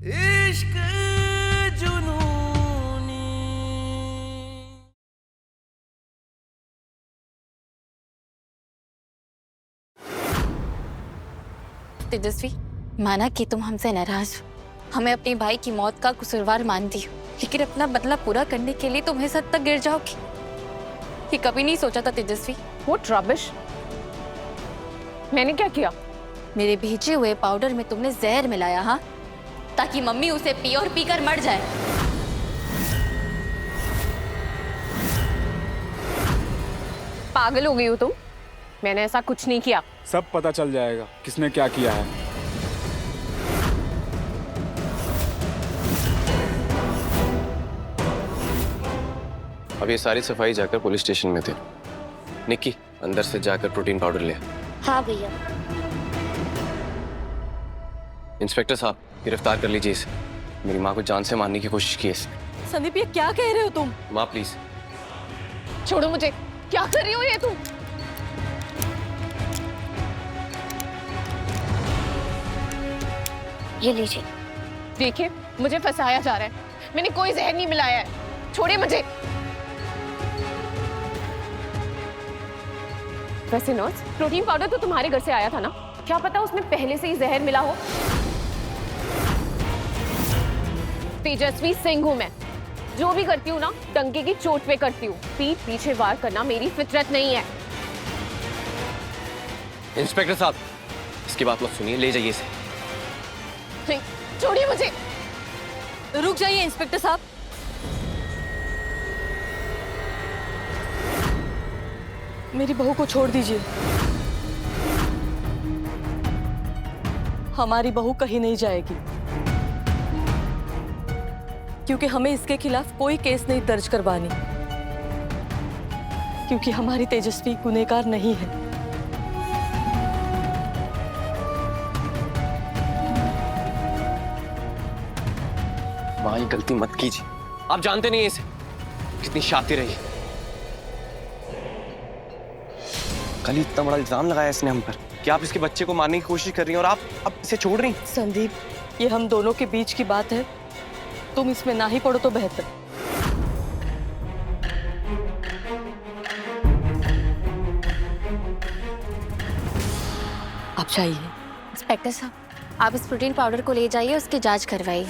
इश्क जुनूनी। तेजस्वी, माना कि तुम हमसे नाराज हो, हमें अपने भाई की मौत का कसूरवार मानती हो, लेकिन अपना बदला पूरा करने के लिए तुम इस हद तक गिर जाओगी, ये कभी नहीं सोचा था तेजस्वी। What rubbish? मैंने क्या किया? मेरे भेजे हुए पाउडर में तुमने जहर मिलाया, हाँ, ताकि मम्मी उसे पी और पीकर मर जाए। पागल हो गई हो तुम? मैंने ऐसा कुछ नहीं किया। सब पता चल जाएगा किसने क्या किया है। अब ये सारी सफाई जाकर पुलिस स्टेशन में थे। निक्की, अंदर से जाकर प्रोटीन पाउडर ले। हाँ भैया। इंस्पेक्टर साहब, गिरफ्तार कर लीजिए इसे। मेरी माँ को जान से मारने की कोशिश की है इसने। संदीप, ये क्या कह रहे हो तुम? माँ प्लीज। छोड़ो मुझे। क्या कर रही हो ये तुम? ये लीजिए। देखिए, मुझे फंसाया जा रहा है। मैंने कोई जहर नहीं मिलाया है। छोड़िए मुझे। वैसे नर्स, प्रोटीन पाउडर तो तुम्हारे घर से आया था ना? क्या पता उसमें पहले से ही जहर मिला हो। तेजस्वी सिंह हूं मैं। जो भी करती हूँ ना, डंके की चोट पे करती हूँ। पीठ पीछे वार करना मेरी फितरत नहीं है। इंस्पेक्टर साहब, इसकी बात मत सुनिए, ले जाइए इसे। नहीं, छोड़िए मुझे। रुक जाइए इंस्पेक्टर साहब। मेरी बहू को छोड़ दीजिए। हमारी बहू कहीं नहीं जाएगी, क्योंकि हमें इसके खिलाफ कोई केस नहीं दर्ज करवानी, क्योंकि हमारी तेजस्वी गुनहगार नहीं है। माँ, ये गलती मत कीजिए। आप जानते नहीं इसे कितनी शातिर रही। कल ही इतना बड़ा इल्जाम लगाया इसने हम पर कि आप इसके बच्चे को मारने की कोशिश कर रही हैं और आप अब इसे छोड़ रही हैं। संदीप, ये हम दोनों के बीच की बात है, तुम इसमें ना ही पड़ो तो बेहतर। आप चाहिए। इंस्पेक्टर साहब, आप इस प्रोटीन पाउडर को ले जाइए, उसकी जांच करवाइए।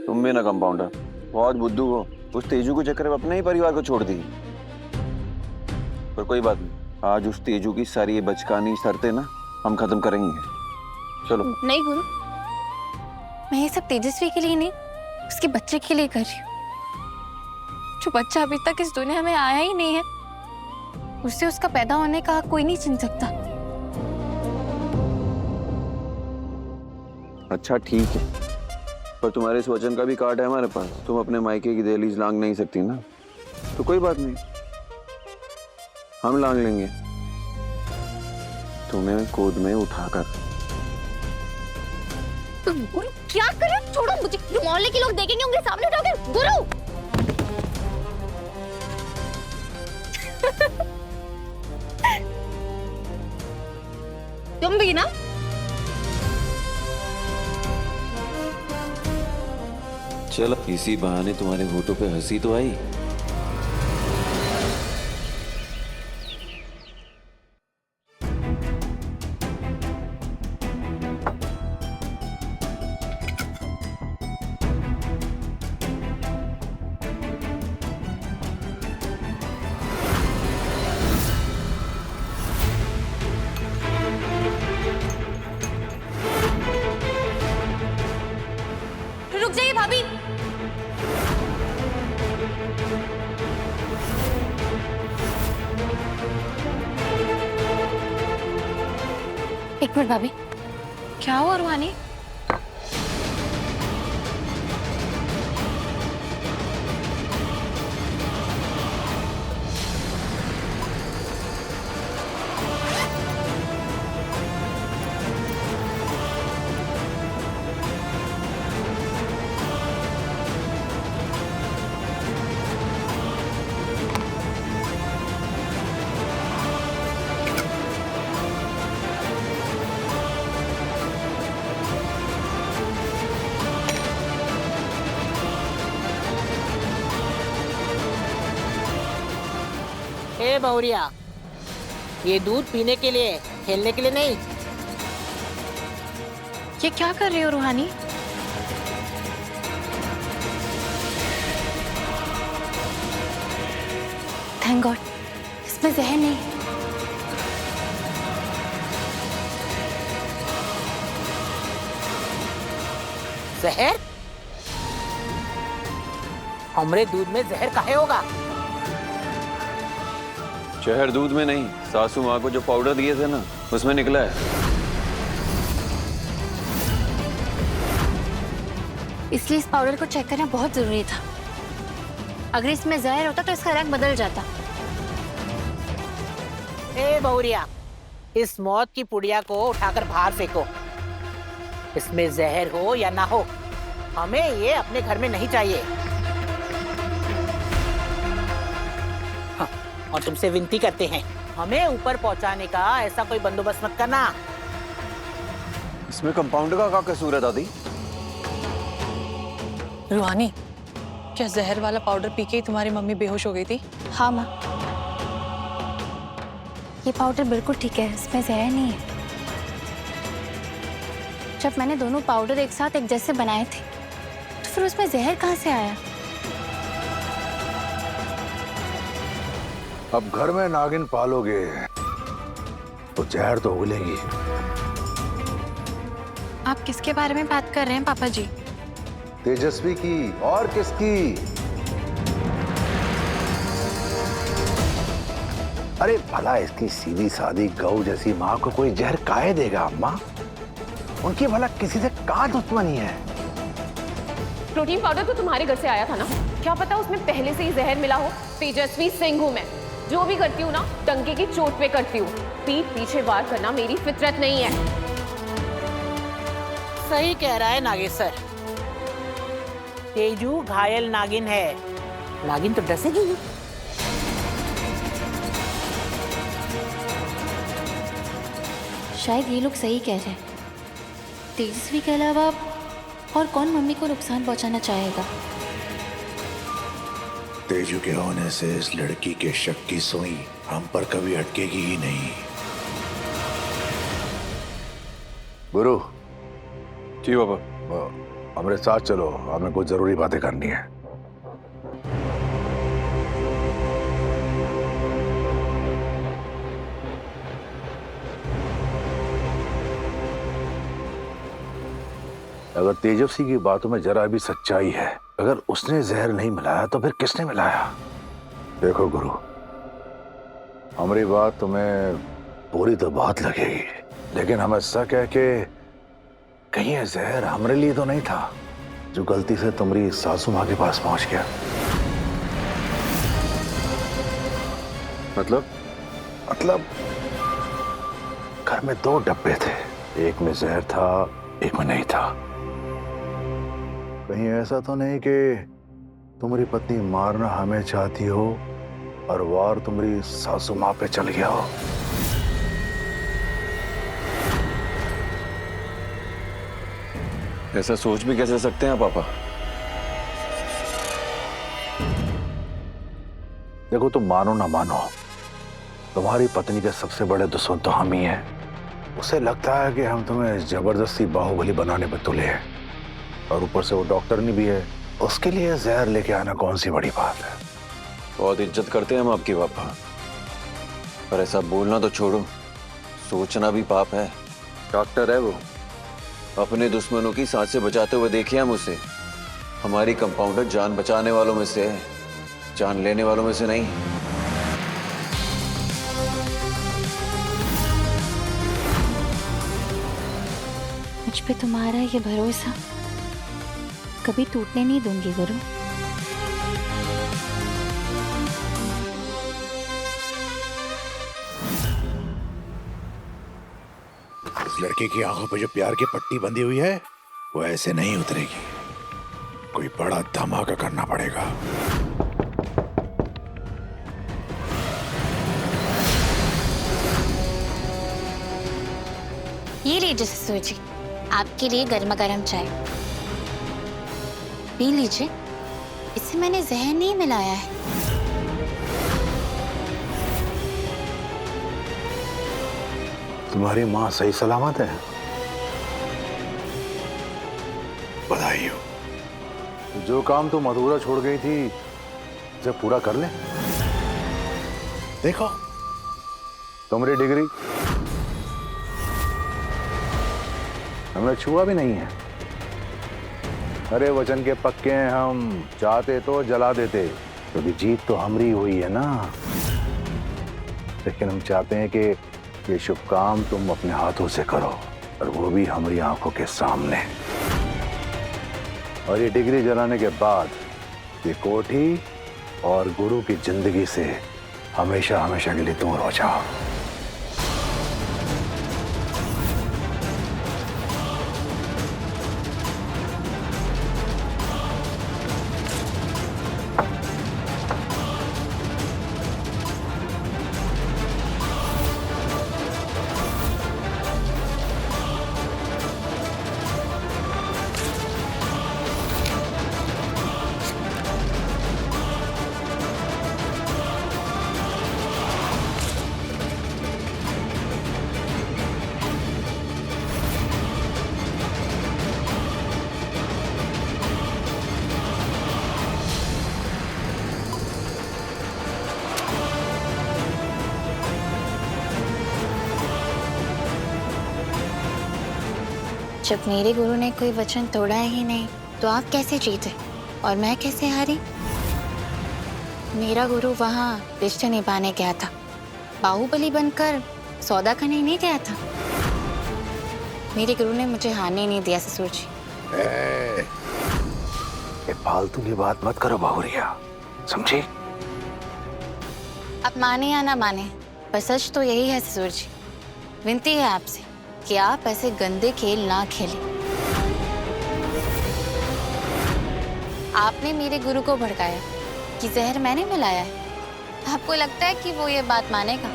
तुम भी ना कंपाउंडर, बहुत बुद्धू हो। उस तेजू के चक्कर में अपने ही परिवार को छोड़ दी। पर कोई बात नहीं, आज उस तेजू की सारी ये बचकानी शर्तें ना हम खत्म करेंगे। चलो। नहीं गुरु, मैं ये सब तेजस्वी के लिए नहीं, उसके बच्चे के लिए कर रही हूँ। जो बच्चा अभी तक इस दुनिया में आया ही नहीं है, उससे उसका पैदा होने का हक कोई नहीं छीन सकता। अच्छा ठीक है, पर तुम्हारे इस वचन का भी कार्ड है हमारे पास। तुम अपने मायके की दहलीज लांग नहीं सकती ना, तो कोई बात नहीं, हम लांग लेंगे तुम्हें गोद में उठाकर। तुम गुरु क्या कर रहे हो? छोड़ो मुझे, जो मोहल्ले के लोग देखेंगे उंगली सामने उठाकर। गुरु तुम भी ना। चलो, इसी बहाने तुम्हारे होठों पे हंसी तो आई। रुक जाइए भाभी। एक मिनट भाभी, क्या हुआ रूहानी? ए बहुरिया, ये दूध पीने के लिए, खेलने के लिए नहीं। ये क्या कर रही हो रूहानी? थैंक गॉड इसमें जहर नहीं है। जहर? हमरे दूध में जहर काहे होगा? शहर दूध में नहीं, सासू माँ को जो पाउडर दिए थे ना, उसमें निकला है। इसलिए इस पाउडर को चेक करना बहुत जरूरी था। अगर इसमें जहर होता तो इसका रंग बदल जाता। ए बहुरिया, इस मौत की पुड़िया को उठाकर बाहर फेंको। इसमें जहर हो या ना हो, हमें ये अपने घर में नहीं चाहिए। हाँ, और तुमसे विनती करते हैं, हमें ऊपर पहुंचाने का ऐसा कोई बंदोबस्त मत करना। इसमें कंपाउंडर का क्या कसूर है दादी? रूहानी, क्या जहर वाला पाउडर पी के ही तुम्हारी मम्मी बेहोश हो गई थी? हाँ माँ, ये पाउडर बिल्कुल ठीक है, इसमें जहर नहीं है। जब मैंने दोनों पाउडर एक साथ एक जैसे बनाए थे तो फिर उसमें जहर कहाँ से आया? अब घर में नागिन पालोगे तो जहर तो उगलेगी। आप किसके बारे में बात कर रहे हैं पापा जी? तेजस्वी की, और किसकी? अरे भला इसकी सीधी सादी गऊ जैसी माँ को कोई जहर काहे देगा अम्मा? उनकी भला किसी से कहाँ दुश्मनी है? प्रोटीन पाउडर तो तुम्हारे घर से आया था ना, क्या पता उसमें पहले से ही जहर मिला हो। तेजस्वी सिंह हूँ मैं, जो भी करती हूँ ना डंके की चोट पे करती हूँ। पीठ पीछे वार करना मेरी फितरत नहीं है। सही कह रहा है नागेश्वर, तेजू घायल नागिन है, नागिन तो डसेगी ही। शायद ये लोग सही कह रहे हैं। तेजस्वी के अलावा और कौन मम्मी को नुकसान पहुंचाना चाहेगा? तेजू के होने से इस लड़की के शक की सुई हम पर कभी अटकेगी ही नहीं। गुरु जी बाबा। हमारे साथ चलो, हमें कुछ जरूरी बातें करनी है। अगर तेजस्वी की बातों में जरा भी सच्चाई है, अगर उसने जहर नहीं मिलाया तो फिर किसने मिलाया? देखो गुरु, हमारी बात तुम्हें पूरी तो बहुत लगेगी, लेकिन हमें शक है कि कहीं ये जहर हमारे लिए तो नहीं था जो गलती से तुम्हारी सासू माँ के पास पहुंच गया। मतलब घर में 2 डब्बे थे, एक में जहर था, एक में नहीं था। कहीं ऐसा तो नहीं कि तुम्हारी पत्नी मारना हमें चाहती हो और वार तुम्हारी सासू माँ पे चल गया हो? ऐसा सोच भी कैसे सकते हैं पापा? देखो, तुम मानो ना मानो, तुम्हारी पत्नी के सबसे बड़े दुश्मन तो हम ही हैं। उसे लगता है कि हम तुम्हें जबरदस्ती बाहुबली बनाने पर तुले हैं, और ऊपर से वो डॉक्टरनी भी है। उसके लिए जहर लेके आना कौन सी बड़ी बात है? बहुत इज्जत करते हैं हम आपकी पापा, पर ऐसा बोलना तो छोड़ो, सोचना भी पाप है। डॉक्टर है वो, अपने दुश्मनों की सांसें बचाते हुए देखिए हम उसे। हमारी कंपाउंडर जान बचाने वालों में से है, जान लेने वालों में से नहीं। मुझ पे तुम्हारा ये भरोसा कभी टूटने नहीं दूंगी गुरु। इस लड़के की आंखों पे जो प्यार की पट्टी बंधी हुई है वो ऐसे नहीं उतरेगी। कोई बड़ा धमाका करना पड़ेगा। ये लीजिए ससुर जी, आपके लिए गर्मा गर्म चाय पी लीजिए। इससे मैंने जहर नहीं मिलाया है। तुम्हारी माँ सही सलामत है? बधाई हो। जो काम तुम अधूरा छोड़ गई थी उसे पूरा कर ले। देखो तुम्हारी डिग्री हमने छुआ भी नहीं है। अरे वचन के पक्के हैं हम, चाहते तो जला देते, क्योंकि जीत तो हमारी हुई है ना। लेकिन हम चाहते हैं कि ये शुभ काम तुम अपने हाथों से करो, और वो भी हमारी आंखों के सामने। और ये डिग्री जलाने के बाद ये कोठी और गुरु की जिंदगी से हमेशा हमेशा के लिए दूर हो जाओ। जब मेरे गुरु ने कोई वचन तोड़ा ही नहीं तो आप कैसे जीते और मैं कैसे हारी? मेरा गुरु वहाँ रिश्ते निभाने गया था, बाहुबली बनकर सौदा करने नहीं गया था। मेरे गुरु ने मुझे हारने नहीं दिया ससुर जी। ये फालतू की बात मत करो बहुरिया, समझी? आप माने या ना माने, पर सच तो यही है ससुर जी। विनती है आपसे कि आप ऐसे गंदे खेल ना खेलें। आपने मेरे गुरु को भड़काया कि जहर मैंने मिलाया है। आपको लगता है कि वो ये बात मानेगा?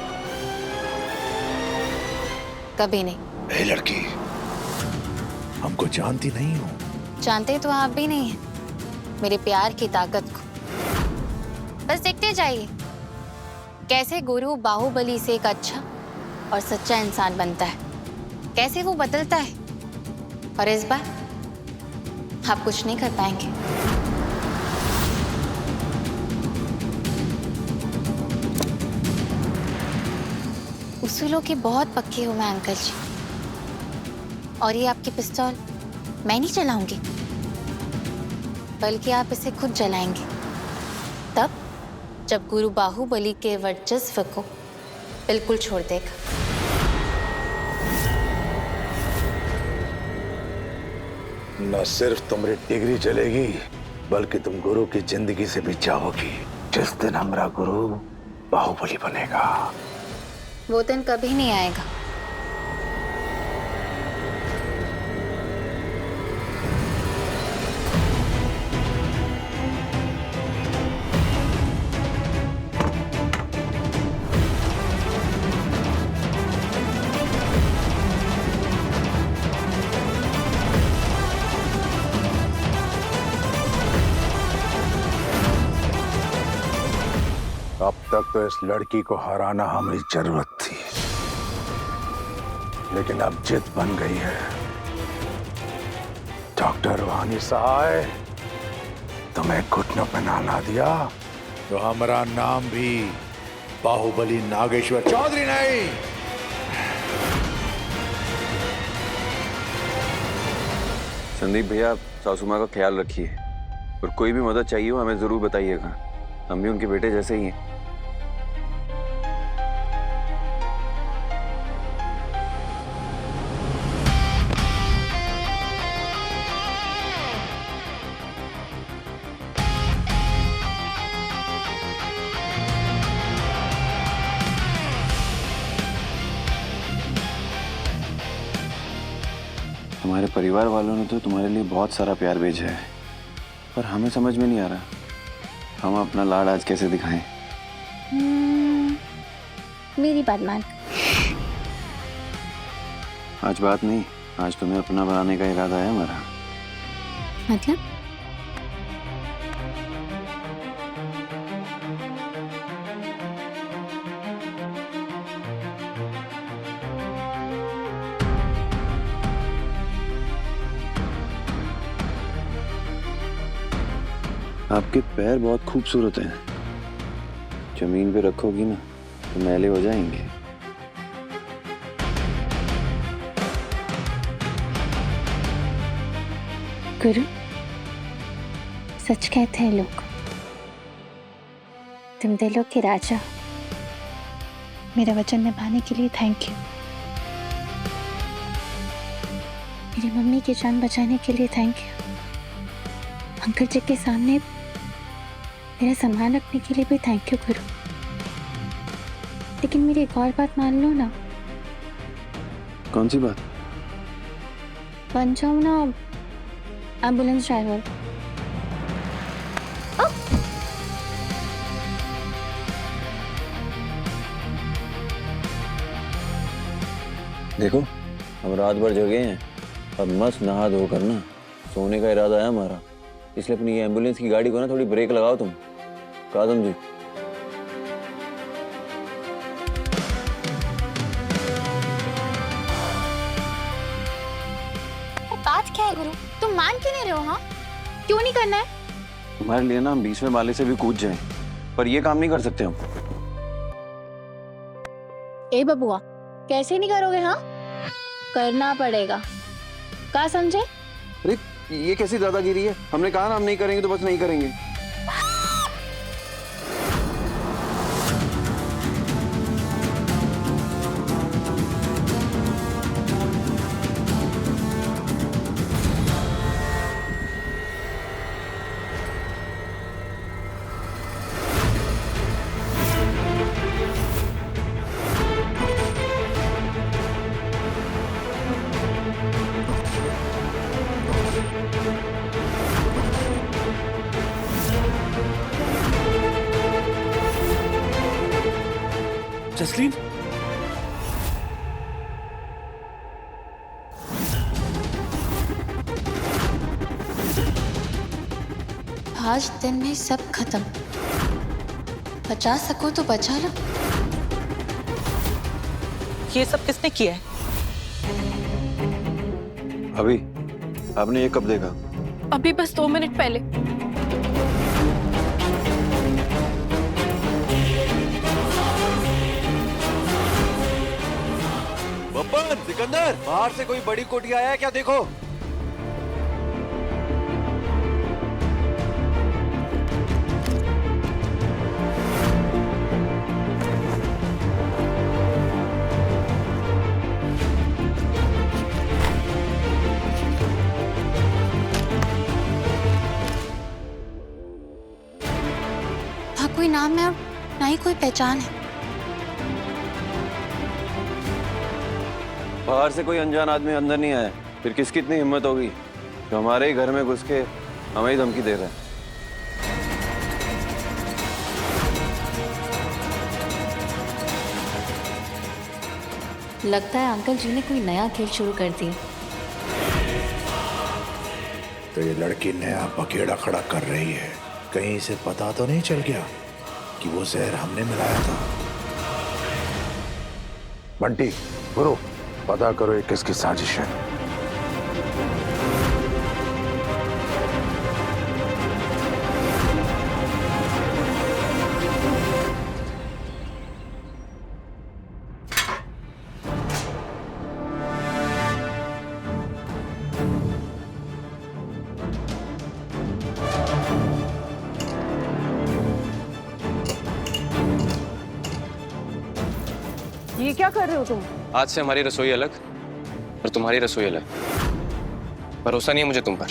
कभी नहीं। ए लड़की, हमको जानती नहीं हो। जानते तो आप भी नहीं हैं मेरे प्यार की ताकत को। बस देखते जाइए कैसे गुरु बाहुबली से एक अच्छा और सच्चा इंसान बनता है, कैसे वो बदलता है। और इस बार आप कुछ नहीं कर पाएंगे। उसूलों की बहुत पक्की हूं मैं अंकल जी। और ये आपकी पिस्तौल मैं नहीं चलाऊंगी, बल्कि आप इसे खुद जलाएंगे, तब जब गुरु बाहुबली के वर्चस्व को बिल्कुल छोड़ देगा। न सिर्फ तुम्हारी डिग्री चलेगी, बल्कि तुम गुरु की जिंदगी से भी जाओगी। जिस दिन हमारा गुरु बाहुबली बनेगा। वो दिन कभी नहीं आएगा। अब तक तो इस लड़की को हराना हमारी जरूरत थी, लेकिन अब जिद बन गई है। डॉक्टर वानी सहाय, तुम्हें घुटनों पे ना ला दिया तो हमारा नाम भी बाहुबली नागेश्वर चौधरी नहीं। संदीप भैया, सासू माँ का ख्याल रखिए, और कोई भी मदद चाहिए हो हमें जरूर बताइएगा। हम भी उनके बेटे जैसे ही हैं। तुम्हारे परिवार वालों ने तो तुम्हारे लिए बहुत सारा प्यार भेजा है, पर हमें समझ में नहीं आ रहा हम अपना लाड आज कैसे दिखाएं। मेरी बात मान। आज बात नहीं, आज तुम्हें अपना बनाने का इरादा है हमारा। मतलब? आपके पैर बहुत खूबसूरत हैं। जमीन पे रखोगी ना तो मैले हो जाएंगे। गुरु, सच कहते हैं लोग, तुम दिलों के राजा। मेरा वचन निभाने के लिए थैंक यू। मेरी मम्मी की जान बचाने के लिए थैंक यू। अंकल जी के सामने मेरा सम्मान रखने के लिए भी थैंक यू गुरु। लेकिन मेरी एक और बात मान लो ना। कौन सी बात? बन जाओ ना एम्बुलेंस ड्राइवर। देखो, हम रात भर जगे हैं। अब मस्त नहा धो कर ना सोने का इरादा है हमारा। इसलिए अपनी ये एम्बुलेंस की गाड़ी को ना थोड़ी ब्रेक लगाओ तुम। कादम जी, बात क्या है गुरु? तुम मान क्यों नहीं रहे हो? हाँ, क्यों नहीं करना है? तुम्हारे लिए ना हम 20वें माले से भी कूद जाएं, पर ये काम नहीं कर सकते हम। ए बबुआ, कैसे नहीं करोगे? हाँ, करना पड़ेगा। क्या समझे? अरे ये कैसी दादागिरी है? हमने कहा ना हम नहीं करेंगे तो बस नहीं करेंगे। जसलीन, आज दिन में सब खत्म। बचा सको तो बचा लो। ये सब किसने किया है? अभी आपने ये कब देखा? अभी बस 2 मिनट पहले। बब्बन, सिकंदर, बाहर से कोई बड़ी कोठी आया है क्या? देखो। ना कोई नाम है और ना ही कोई पहचान है। बाहर से कोई अनजान आदमी अंदर नहीं आया, फिर किसकी इतनी हिम्मत होगी जो हमारे ही घर में घुस के हमें ही धमकी दे रहा है? लगता है अंकल जी ने कोई नया खेल शुरू कर दिया। तो ये लड़की नया पकेड़ा खड़ा कर रही है। कहीं इसे पता तो नहीं चल गया कि वो जहर हमने मिलाया था? बंटी, गुरु, पता करो ये किसकी साजिश है। ये क्या कर रहे हो तुम? आज से हमारी रसोई अलग और तुम्हारी रसोई अलग। भरोसा नहीं है मुझे तुम पर।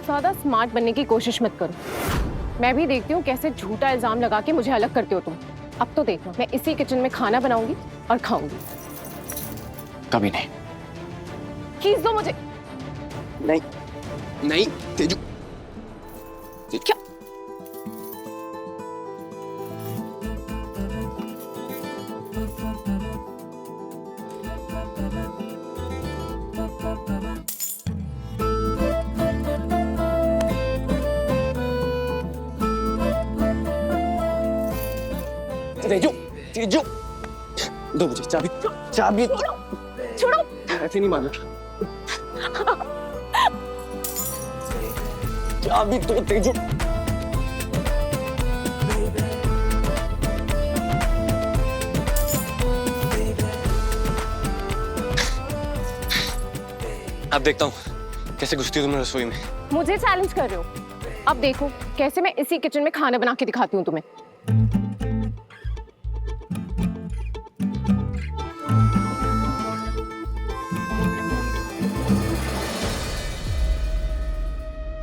ज्यादा स्मार्ट बनने की कोशिश मत करो। मैं भी देखती हूँ कैसे झूठा इल्जाम लगा के मुझे अलग करते हो तुम। अब तो देखो, मैं इसी किचन में खाना बनाऊंगी और खाऊंगी। कभी नहीं। खींच दो मुझे। नहीं नहीं तेजू, क्या? तेजू, तेजू, दो मुझे चाबी। चाबी छोड़ो। ऐसे नहीं माना। जरा भी तो तेजू। अब देखता हूँ कैसे घुसती हो तुम रसोई में। मुझे चैलेंज कर रहे हो? अब देखो कैसे मैं इसी किचन में खाना बना के दिखाती हूँ तुम्हें।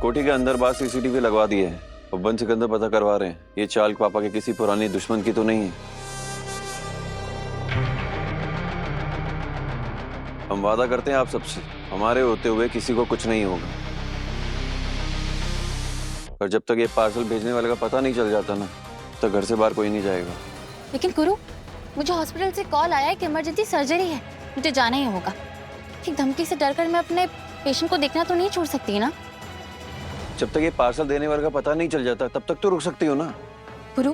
कोठी के अंदर बाहर सीसीटीवी लगवा दिए हैं और बंद सिकंदर पता करवा रहे हैं। ये चाल पापा के किसी पुरानी दुश्मन की तो नहीं है। हम वादा करते हैं आप सबसे, हमारे होते हुए किसी को कुछ नहीं होगा। पर जब तक ये पार्सल भेजने वाले का पता नहीं चल जाता ना, तो घर से बाहर कोई नहीं जाएगा। लेकिन गुरु, मुझे हॉस्पिटल से कॉल आया है कि इमरजेंसी सर्जरी है, मुझे जाना ही होगा। एक धमकी से डरकर मैं अपने पेशेंट को देखना तो नहीं छोड़ सकती ना। जब तक ये पार्सल देने वाले का पता नहीं चल जाता तब तक तो रुक सकती हो ना। गुरु,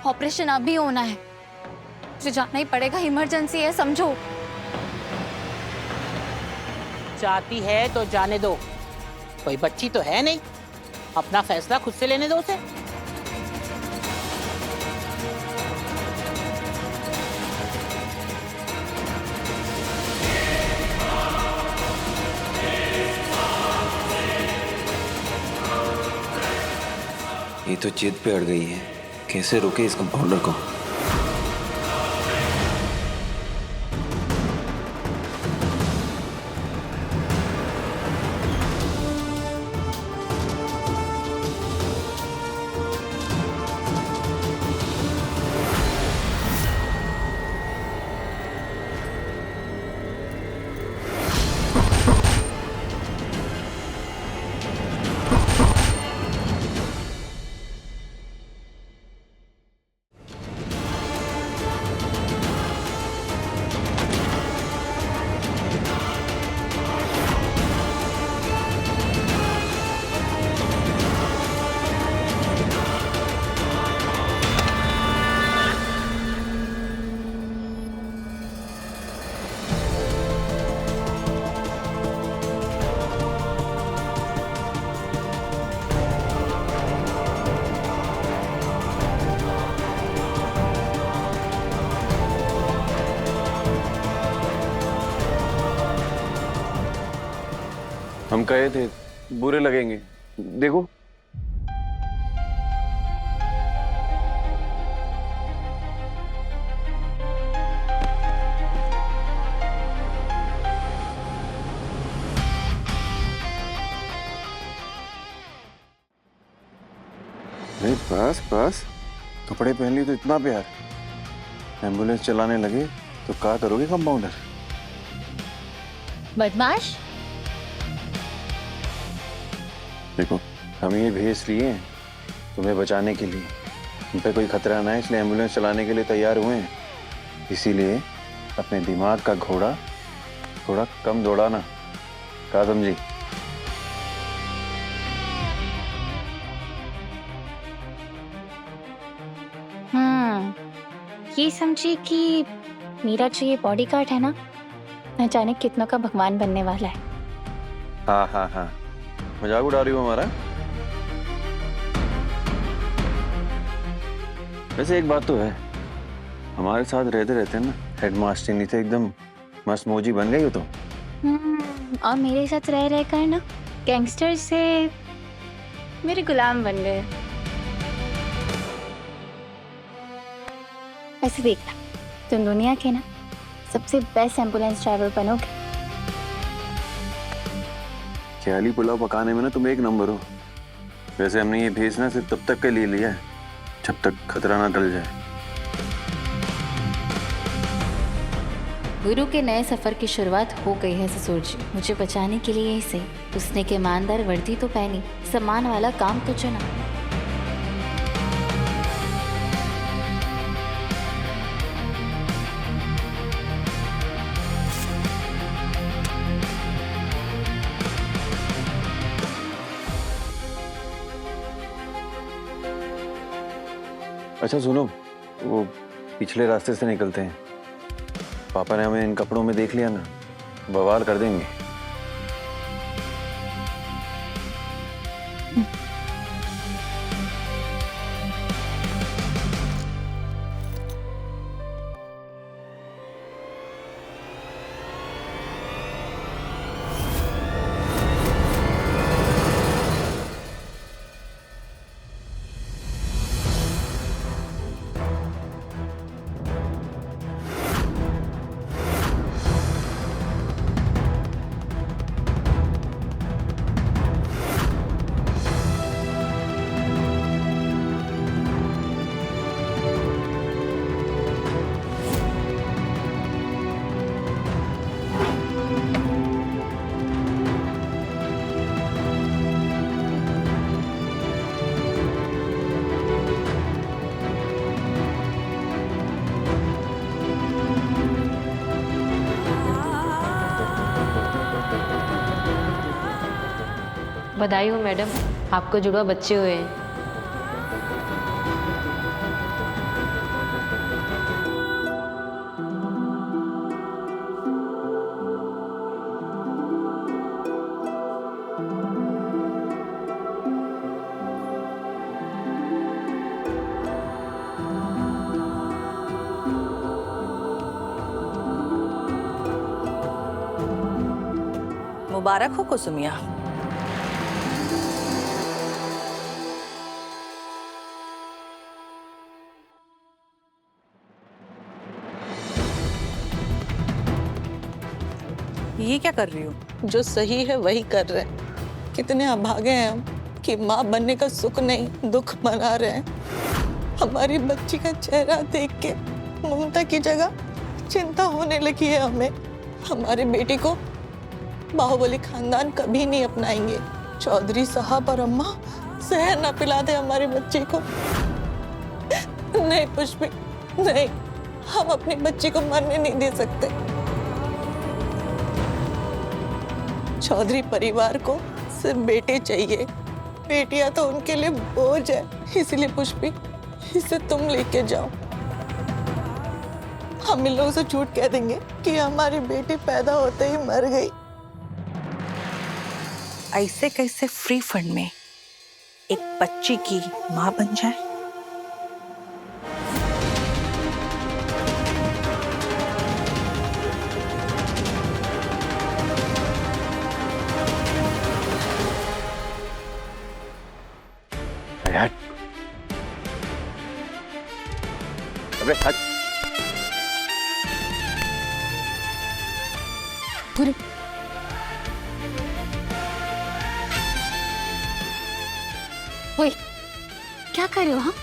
ऑपरेशन अभी होना है, मुझे जाना ही पड़ेगा, इमरजेंसी है, समझो। चाहती है तो जाने दो, कोई बच्ची तो है नहीं, अपना फैसला खुद से लेने दो उसे। ये तो जिद पे अड़ गई है, कैसे रोके इस कंपाउंडर को। हम कहे थे बुरे लगेंगे, देखो। बस बस, कपड़े पहन लिए तो इतना प्यार, एम्बुलेंस चलाने लगे तो क्या करोगे कंपाउंडर? बदमाश। देखो, हम ये भेज लिए हैं तुम्हें बचाने के लिए, तुम पे कोई खतरा ना है इसलिए एम्बुलेंस चलाने के लिए तैयार हुए हैं। इसीलिए अपने दिमाग का घोड़ा थोड़ा कम दौड़ाना, क्या समझी? ये समझिए कि मेरा जो ये बॉडीगार्ड है ना, न जाने कितनों का भगवान बनने वाला है। हाँ हाँ हाँ, मजाक उड़ा रही हो हमारा? वैसे एक बात तो है, हमारे साथ रहते रहते ना हेडमास्टर नहीं थे, एकदम मस्त मौजी बन गई हो तो। और मेरे साथ रह रहकर ना गैंगस्टर से मेरे गुलाम बन गए। ऐसे देखना, तुम दुनिया के ना सबसे बेस्ट एम्बुलेंस ड्राइवर बनोगे। ख्याली पुलाव पकाने में ना तुम एक नंबर हो। वैसे हमने ये भेजना सिर्फ तब तक के लिए लिया है जब तक खतरा ना टल जाए। गुरु के नए सफर की शुरुआत हो गई है ससुर जी। मुझे बचाने के लिए ही सही, उसने के ईमानदार वर्दी तो पहनी, सम्मान वाला काम तो चुना। अच्छा सुनो, वो पिछले रास्ते से निकलते हैं। पापा ने हमें इन कपड़ों में देख लिया ना, बवाल कर देंगे। बधाई हो मैडम, आपको जुड़वा बच्चे हुए हैं। मुबारक हो कुसुमिया। ये क्या कर रही हो? जो सही है वही कर रहे हैं। कितने अभागे हैं हम कि माँ बनने का सुख नहीं दुख मना रहे हैं। हमारी बच्ची का चेहरा देख के ममता की जगह चिंता होने लगी है हमें। हमारे बेटी को बाहुबली खानदान कभी नहीं अपनाएंगे। चौधरी साहब और अम्मा जहर ना पिला दे हमारे बच्चे को। नहीं पुष्पी, नहीं, हम अपनी बच्ची को मरने नहीं दे सकते। चौधरी परिवार को सिर्फ बेटे चाहिए, बेटियां तो उनके लिए बोझ है। इसलिए पुष्पी, इसे तुम लेके जाओ। हम इन लोगों से झूठ कह देंगे कि हमारी बेटी पैदा होते ही मर गई। ऐसे कैसे फ्री फंड में एक बच्ची की मां बन जाए? अबे हट। ओए, क्या कर रहे हो? हाँ,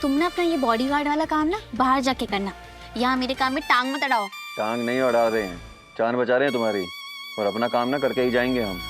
तुम ना अपना ये बॉडीगार्ड वाला काम ना बाहर जाके करना। यहाँ मेरे काम में टांग मत अड़ाओ। टांग नहीं अड़ा रहे हैं, जान बचा रहे हैं तुम्हारी, और अपना काम ना करके ही जाएंगे हम।